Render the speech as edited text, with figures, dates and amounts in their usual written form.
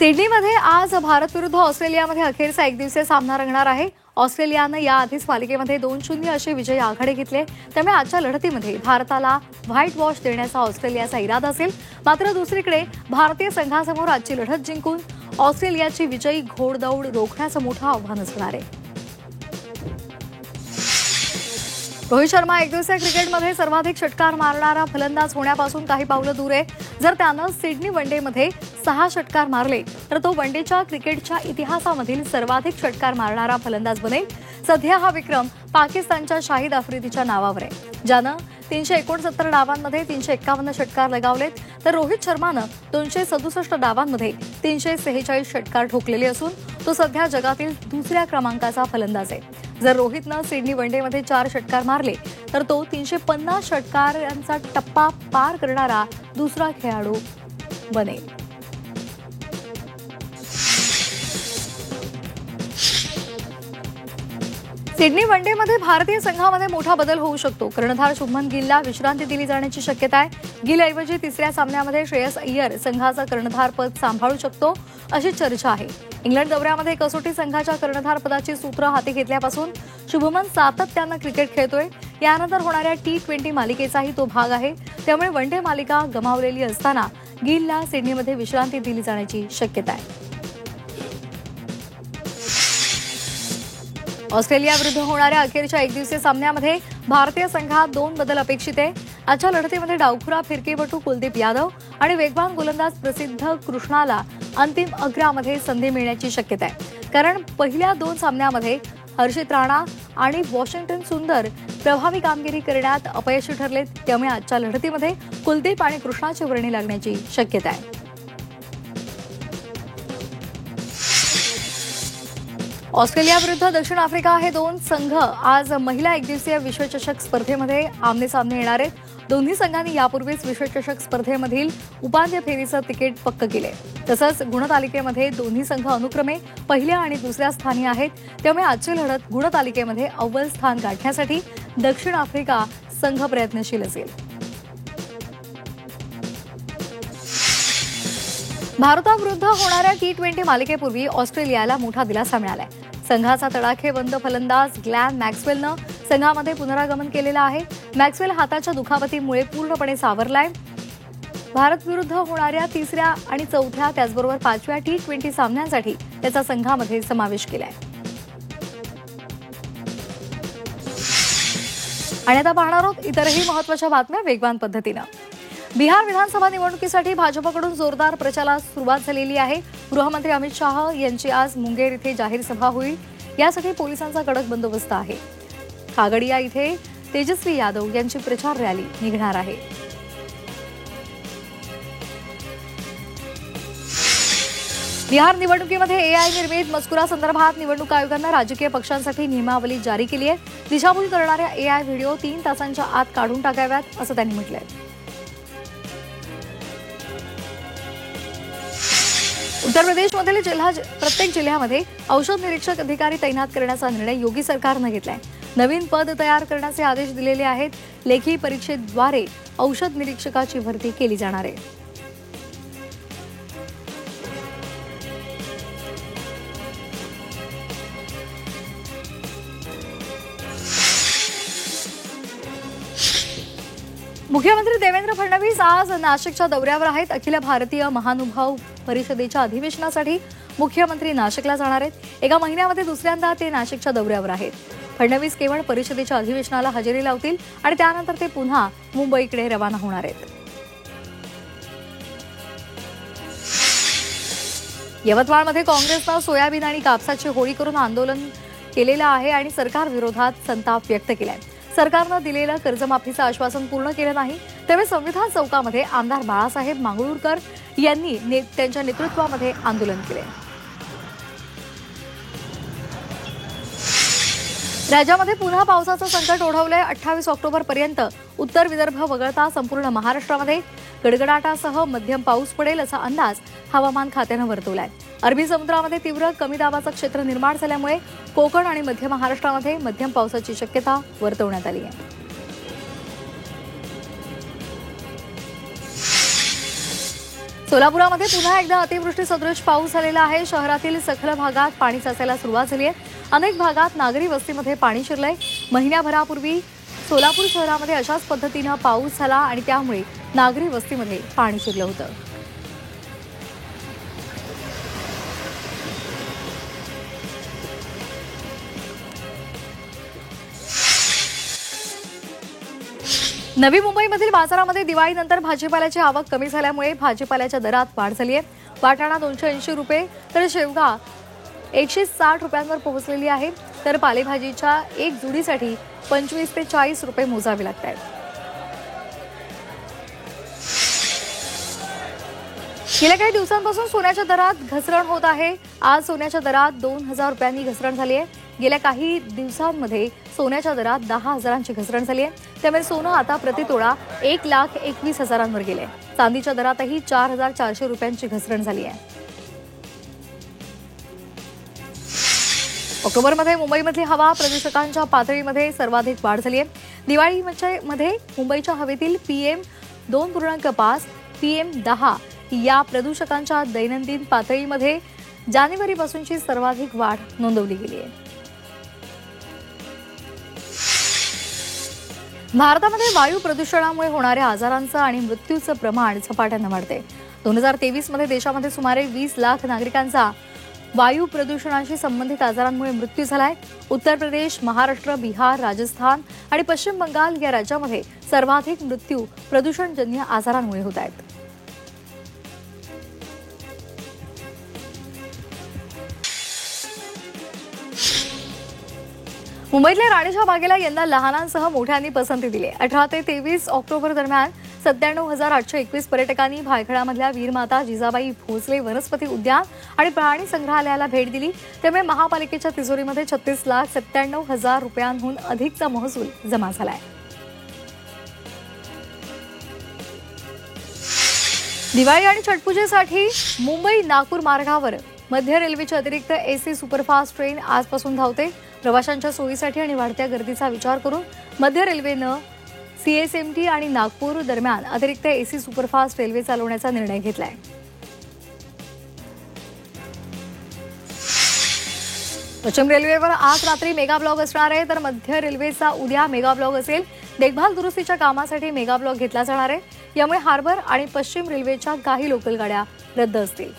सिडनीमध्ये आज भारत विरुद्ध ऑस्ट्रेलियामध्ये अखेरचा एकदिवसीय सामना रंगणार आहे। ऑस्ट्रेलियानं याआधीच मालिकेमध्ये 2-0 असे विजयी आघाडी घेतले, त्यामुळे आजच्या लढतीमध्ये भारताला व्हाईट वॉश देण्याचा ऑस्ट्रेलियाचा इरादा असेल। मात्र दुसरीकडे भारतीय संघासमोर आजची लढत जिंकून ऑस्ट्रेलियाची विजयी घोडदौड रोखण्याचं मोठं आव्हान असणार आहे। रोहित शर्मा एकदिवसीय क्रिकेटमध्ये सर्वाधिक षटकार मारणारा फलंदाज होण्यापासून काही पावलं दूर आहे। जर त्यानं सिडनी वनडेमध्ये 6 षटकार मारले तर तो वनडेच्या क्रिकेटच्या इतिहासामधील सर्वाधिक षटकार मारणारा फलंदाज बनेल। सध्या हा विक्रम पाकिस्तानच्या शाहिद आफ्रिदीच्या नावावर आहे, ज्यानं 369 डावांमध्ये 351 षटकार लगावलेत, तर रोहित शर्मानं 267 डावांमध्ये 346 षटकार ठोकलेले असून तो सध्या जगातील दुसऱ्या क्रमांकाचा फलंदाज आहे। जर रोहितनं सिडनी वनडेमध्ये 4 षटकार मारले तर तो 350 षटकारांचा टप्पा पार करणारा दुसरा खेळाडू बनेल। सिडनी वनडेमध्ये भारतीय संघामध्ये मोठा बदल होऊ शकतो। कर्णधार शुभमन गिलला विश्रांती दिली जाण्याची शक्यता आहे। गिलऐवजी तिसऱ्या सामन्यामध्ये श्रेयस अय्यर संघाचं कर्णधारपद सांभाळू शकतो अशी चर्चा आहे। इंग्लंड दौऱ्यामध्ये कसोटी संघाच्या कर्णधारपदाची सूत्र हाती घेतल्यापासून शुभमन सातत्यानं क्रिकेट खेळतोय। यानंतर होणाऱ्या T20 मालिकेचाही तो भाग आहे, त्यामुळे वनडे मालिका गमावलेली असताना गिलला सिडनीमध्ये विश्रांती दिली जाण्याची शक्यता आहे। ऑस्ट्रेलिया विरुद्ध होणाऱ्या अखेरच्या एकदिवसीय सामन्यामध्ये भारतीय संघात 2 बदल अपेक्षित आहे। आजच्या लढतीमध्ये डावखुरा फिरकीपटू कुलदीप यादव आणि वेगवान गोलंदाज प्रसिद्ध कृष्णाला अंतिम 11मध्ये संधी मिळण्याची शक्यता आहे, कारण पहिल्या 2 सामन्यामध्ये हर्षित राणा आणि वॉशिंग्टन सुंदर प्रभावी कामगिरी करण्यात अपयशी ठरलेत, त्यामुळे आजच्या लढतीमध्ये कुलदीप आणि कृष्णाची वर्णी लागण्याची शक्यता आहे। ऑस्ट्रेलिया विरुद्ध दक्षिण आफ्रिका हे 2 संघ आज महिला एकदिवसीय विश्वचषक स्पर्धेमध्ये आमने-सामने येणार आहेत। दोन्ही संघांनी यापूर्वीच विश्वचषक स्पर्धेमधील उपांत्य फेरीचं तिकीट पक्क केले। तसंच गुणतालिकेमध्ये दोन्ही संघ अनुक्रमे पहिल्या आणि दुसऱ्या स्थानी आहेत, त्यामुळे आजची लढत गुणतालिकेमध्ये अव्वल स्थान गाठण्यासाठी दक्षिण आफ्रिका संघ प्रयत्नशील असेल। भारताविरुद्ध होणाऱ्या T20 मालिकेपूर्वी ऑस्ट्रेलियाला मोठा दिलासा मिळालाय। संघाचा तडाखेबंद फलंदाज ग्लॅन मॅक्सवेलनं संघामध्ये पुनरागमन केलेलं आहे। मॅक्सवेल हाताच्या दुखापतीमुळे पूर्णपणे सावरलाय। भारत विरुद्ध होणाऱ्या 3ऱ्या आणि 4थ्या त्याचबरोबर 5व्या T20 सामन्यांसाठी त्याचा संघामध्ये समावेश केलाय। आणि आता पाहणार आहोत इतरही महत्त्वाच्या बातम्या वेगवान पद्धतीनं। बिहार विधानसभा निवडणुकीसाठी भाजपकडून जोरदार प्रचाराला सुरुवात झालेली आहे। गृहमंत्री अमित शाह यांची आज मुंगेर इथे जाहीर सभा होईल, यासाठी पोलिसांचा कडक बंदोबस्त आहे। खागडिया इथे तेजस्वी यादव यांची प्रचार रॅली निघणार आहे। बिहार निवडणुकीमध्ये AI निर्मित मजकुरासंदर्भात निवडणूक आयोगानं राजकीय पक्षांसाठी नियमावली जारी केली आहे। दिशाभूल करणाऱ्या AI व्हिडिओ 3 तासांच्या आत काढून टाकाव्यात असं त्यांनी म्हटलंय। उत्तर प्रदेशमधील प्रत्येक जिल्ह्यामध्ये औषध निरीक्षक अधिकारी तैनात करण्याचा निर्णय योगी सरकारनं घेतलाय। नवीन पद तयार करण्याचे आदेश दिलेले आहेत। लेखी परीक्षेद्वारे औषध निरीक्षकाची भरती केली जाणार आहे। मुख्यमंत्री देवेंद्र फडणवीस आज नाशिकच्या दौऱ्यावर आहेत। अखिल भारतीय महानुभाव परिषदेच्या अधिवेशनासाठी मुख्यमंत्री नाशिकला जाणार आहेत। एका महिन्यामध्ये दुसऱ्यांदा ते नाशिकच्या दौऱ्यावर आहेत। फडणवीस केवळ परिषदेच्या अधिवेशनाला हजेरी लावतील आणि त्यानंतर ते पुन्हा मुंबईकडे रवाना होणार आहेत। यवतमाळमध्ये काँग्रेसनं सोयाबीन आणि कापसाची होळी करून आंदोलन केलेलं आहे आणि सरकार विरोधात संताप व्यक्त केलाय। सरकारनं दिलेलं कर्जमाफीचं आश्वासन पूर्ण केलं नाही, त्यामुळे संविधान चौकामध्ये आमदार बाळासाहेब मांगळुरकर यांनी त्यांच्या नेतृत्वामध्ये आंदोलन केले। राज्यामध्ये पुन्हा पावसाचं संकट ओढवलंय। 28 ऑक्टोबरपर्यंत उत्तर विदर्भ वगळता संपूर्ण महाराष्ट्रामध्ये गडगडाटासह मध्यम पाऊस पडेल असा अंदाज हवामान खात्यानं वर्तवलाय। अरबी समुद्रामध्ये तीव्र कमी दाबाचं क्षेत्र निर्माण झाल्यामुळे कोकण आणि मध्य महाराष्ट्रामध्ये मध्यम पावसाची शक्यता वर्तवण्यात आली आहे। सोलापुरामध्ये पुन्हा एकदा अतिवृष्टी सदृश पाऊस झालेला आहे। शहरातील सखल भागात पाणी साचायला सुरुवात झाली आहे। अनेक भागात नागरी वस्तीमध्ये पाणी शिरलंय। महिन्याभरापूर्वी सोलापूर शहरामध्ये अशाच पद्धतीने पाऊस झाला आणि त्यामुळे नागरी वस्तीमध्ये पाणी शिरलं होतं। नवी मुंबईमधील बाजारामध्ये दिवाळीनंतर भाजीपाल्याची आवक कमी झाल्यामुळे भाजीपाल्याच्या दरात वाढ झाली आहे। वाटाणा 280 रुपये तर शेवगा 160 रुपयांवर पोहोचलेली आहे, तर पालेभाजीच्या एक जुडीसाठी 25 ते 40 रुपये मोजावे लागत आहेत। गेल्या काही दिवसांपासून सोन्याच्या दरात घसरण होत आहे। आज सोन्याच्या दरात 2000 रुपयांनी घसरण झाली आहे। गेल्या काही दिवसांमध्ये सोन्याच्या दरात 10,000ची घसरण झाली आहे। त्यामुळे सोनं आता प्रतितोळा 1,21,000वर गेले। चांदीच्या दरातही 4,400 रुपयांची घसरण झाली आहे। ऑक्टोबरमध्ये मुंबईमधली हवा प्रदूषकांच्या पातळीमध्ये सर्वाधिक वाढ झाली आहे। दिवाळीमध्ये मुंबईच्या हवेतील PM 2.5 PM 10 या प्रदूषकांच्या दैनंदिन पातळीमध्ये जानेवारीपासूनची सर्वाधिक वाढ नोंदवली गेली आहे। भारतामध्ये वायू प्रदूषणामुळे होणाऱ्या आजारांचं आणि मृत्यूचं प्रमाण झपाट्याने वाढते। 2023 मध्ये देशामध्ये सुमारे 20 लाख नागरिकांचा वायू प्रदूषणाशी संबंधित आजारांमुळे मृत्यू झालाय। उत्तर प्रदेश, महाराष्ट्र, बिहार, राजस्थान आणि पश्चिम बंगाल या राज्यामध्ये सर्वाधिक मृत्यू प्रदूषणजन्य आजारांमुळे होत आहेत। मुंबईतल्या राणीच्या बागेला यंदा लहानांसह मोठ्यांनी पसंती दिली आहे। 18 ते 23 ऑक्टोबर दरम्यान 97,821 पर्यटकांनी भायखळामधल्या वीरमाता जिजाबाई भोसले वनस्पती उद्यान आणि प्राणी संग्रहालयाला भेट दिली। त्यामुळे महापालिकेच्या तिजोरीमध्ये 36,97,000 रुपयांहून अधिकचा महसूल जमा झालाय। दिवाळी आणि छटपूजेसाठी मुंबई नागपूर मार्गावर मध्य रेल्वेच्या अतिरिक्त AC सुपरफास्ट ट्रेन आजपासून धावते। प्रवाशांच्या सोयीसाठी आणि वाढत्या गर्दीचा विचार करून मध्य रेल्वेनं CSMT आणि नागपूर दरम्यान अतिरिक्त AC सुपरफास्ट रेल्वे चालवण्याचा निर्णय घेतलाय। पश्चिम रेल्वेवर आज रात्री मेगा ब्लॉक असणार आहे, तर मध्य रेल्वेचा उद्या मेगा ब्लॉक असेल। देखभाल दुरुस्तीच्या कामासाठी मेगा ब्लॉक घेतला जाणार आहे। यामुळे हार्बर आणि पश्चिम रेल्वेच्या काही लोकल गाड्या रद्द असतील।